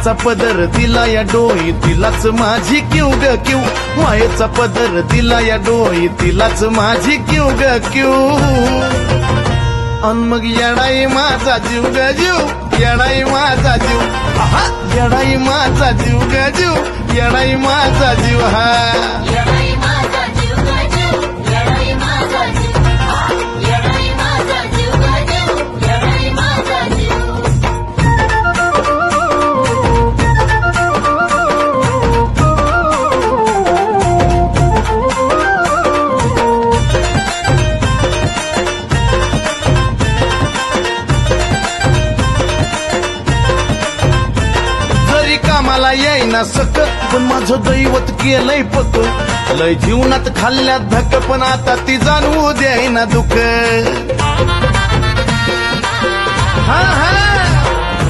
मायेचा पदर दिला या डोई तिलाच माझी क्यू ग क्यू मायेचा पदर दिला या डोई तिलाच माझी क्यू ग क्यू अन मग येडाई माझा जीव ग जीव येडाई माझा जीव आहा येडाई माझा जीव ग जीव येडाई माझा जीव हा येडाई माझा जीव ग जीव येडाई माझा जीव येडाई माझा जीव ग जीव येडाई माझा जीव कामाला येईना सकत पण माझं दैवत केलंय पक लय जीवनात खाल्ल्यात धक पण आता ती जाणवू द्यायना दुःख हा हा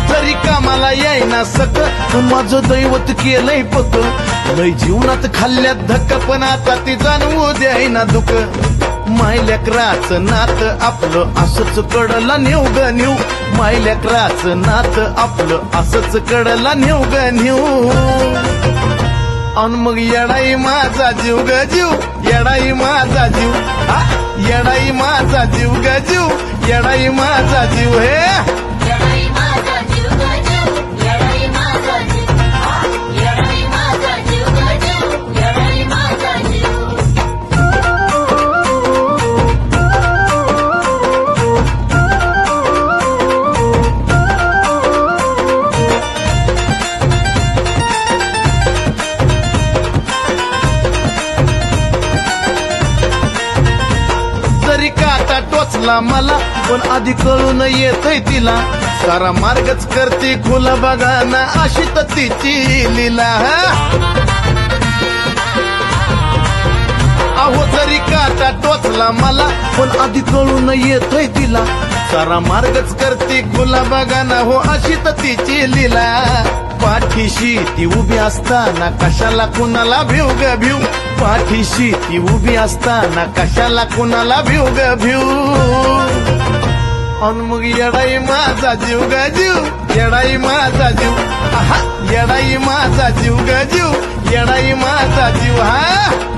जरी कामाला येईना सकत पण माझं दैवत केलंय पक लय जीवनात खाल्ल्यात धक पण आता ती जाणवू द्यायना दुःख मायलेकराचं नात आपलं असंच कडला नेऊ ग नेऊ मायलेकराचं नात आपलं असंच कडला नेऊ ग नेऊ अन मग येडाई माझा जीव ग जीव येडाई माझा जीव येडाई माझा जीव ग जीव येडाई माझा जीव हे येडाई माझा जीव ग जीव येडाई माझा जीव येडाई माझा जीव ग जीव येडाई माझा जीव जरी काटा टोचला मला पण आधी कळून येतय तिला सारा मार्गच करते खुला बघा ना अशी तर तिची लीला अहो जरी काटा टोचला मला पण आधी कळून येतय तिला सारा मार्गच करते खुला बघा ना हो अशी तर तिची लीला पाठीशी ती उभी असताना कशाला कुणाला भिव ग भिव पाठीशी ती उभी असताना कशाला कुणाला भिव ग भिव अन मग येडाई माझा जीव ग जीव येडाई माझा जीव आहा येडाई माझा जीव ग जीव येडाई माझा जीव हा